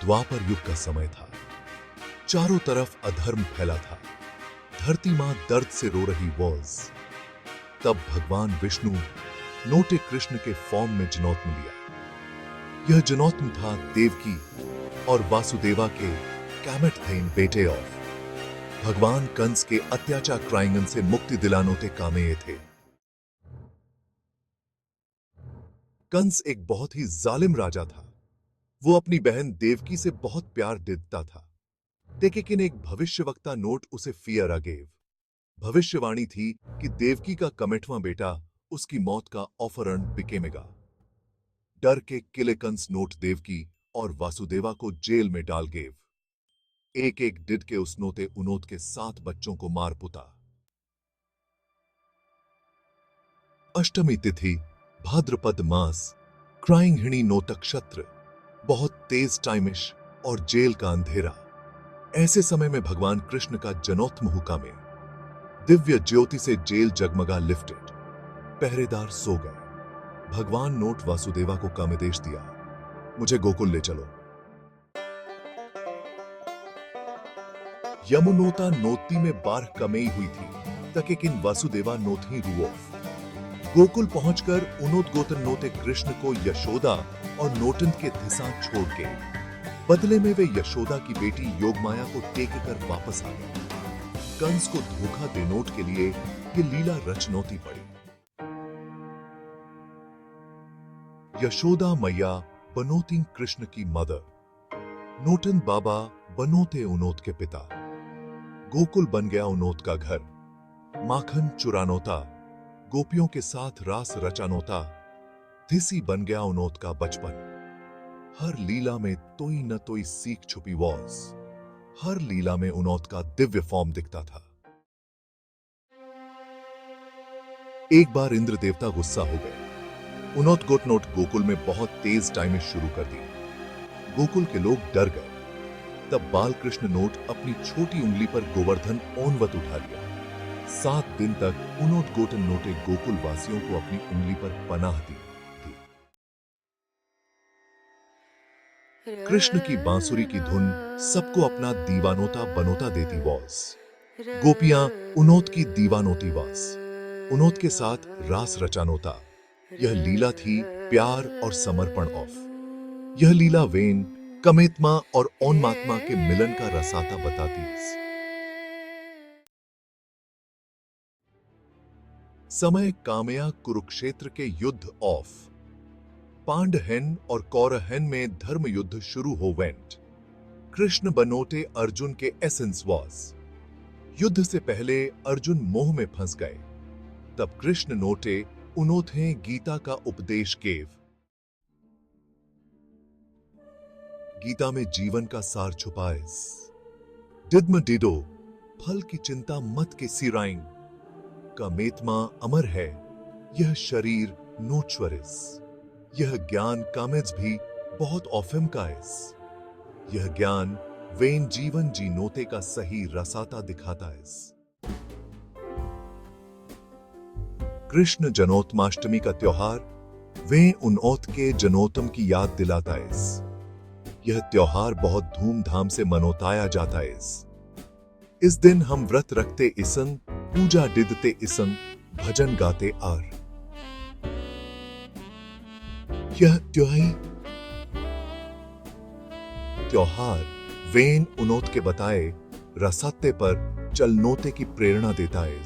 द्वापर युग का समय था। चारों तरफ अधर्म फैला था। धरती मां दर्द से रो रही वॉज। तब भगवान विष्णु नोटे कृष्ण के फॉर्म में जन्म लिया। यह जन्म था देवकी और वासुदेवा के कैमेटथेन बेटे ऑफ। भगवान कंस के अत्याचार क्राइंगन से मुक्ति दिलानोते कामेय थे। कंस एक बहुत ही जालिम राजा था। वो अपनी बहन देवकी से बहुत प्यार देता था, लेकिन एक भविष्यवक्ता नोट उसे फियर अगेव। भविष्यवाणी थी कि देवकी का कमेटवा बेटा उसकी मौत का ऑफरन बिकेमेगा। डर के किले कंस नोट देवकी और वासुदेवा को जेल में डाल गेव। एक एक डिड के उस नोते उनोत के 7 बच्चों को मार पुता। अष्टमी तिथि, भाद्रपद मास, क्राइंग हिणी नोतक्षत्र, बहुत तेज टाइमिश और जेल का अंधेरा। ऐसे समय में भगवान कृष्ण का जन्मोत्सव हुका में दिव्य ज्योति से जेल जगमगा लिफ्टेड। पहरेदार सो गए। भगवान नोट वासुदेवा को कामदेश दिया, मुझे गोकुल ले चलो। यमुनोता नोती में बारह कमेई हुई थी, तकेकिन वासुदेवा नोथी रुओफ। गोकुल पहुंचकर उनोत गोतन नोते कृष्ण को यशोदा और नोटंत के थिसा छोड़ के, बदले में वे यशोदा की बेटी योगमाया को टेके कर वापस आ गए। कंस को धोखा दे नोट के लिए ये लीला रचनौती पड़ी। यशोदा मैया बनोती कृष्ण की मदर, नोटन बाबा बनोते उनोत के पिता। गोकुल बन गया उनोत का घर। माखन चुरानोता, गोपियों के साथ रास रचानोता। थिसी बन गया उनोत का बचपन। हर लीला में तोई न तोई सीख छुपी वॉज। हर लीला में उनोत का दिव्य फॉर्म दिखता था। एक बार इंद्र देवता गुस्सा हो गए। उनोत गोटनोट गोकुल में बहुत तेज टाइमिश शुरू कर दी। गोकुल के लोग डर गए। तब बालकृष्ण नोट अपनी छोटी उंगली पर गोवर्धन ओनवत उठा लिया। 7 दिन तक उनोत गोटन नोटे गोकुल वासियों को अपनी उंगली पर पनाह दी थी। कृष्ण की बांसुरी की धुन सबको अपना दीवानोता बनोता देती वॉज। गोपियां उनोत की दीवानोती वास, उनोत के साथ रास रचानोता। यह लीला थी प्यार और समर्पण ऑफ। यह लीला वेन, कमेत्मा और ओन्मात्मा के मिलन का रसाता बताती है। समय कामया कुरुक्षेत्र के युद्ध ऑफ। पांडहेन और कौरहेन में धर्म युद्ध शुरू हो वेंट। कृष्ण बनोटे अर्जुन के एसेंस वॉज। युद्ध से पहले अर्जुन मोह में फंस गए। तब कृष्ण नोटे उनोथे गीता का उपदेश केव। गीता में जीवन का सार छुपाए। डिद्म डिडो, फल की चिंता मत के सिराइंग। का मेत्मा अमर है, यह शरीर नोचवरिस। यह ज्ञान कामेज भी बहुत ऑफिम का इस। यह ज्ञान वेन जीवन जी नोते का सही रसाता दिखाता है। कृष्ण जन्मोत्सवाष्टमी का त्योहार वे उनोत के जन्मोत्सव की याद दिलाता है। यह त्योहार बहुत धूमधाम से मनोताया जाता है। इस दिन हम व्रत रखते इसंग, पूजा डिदते इसंग, भजन गाते आर। यह त्योहार वेन उनोत के बताए रसाते पर चलनोते की प्रेरणा देता है।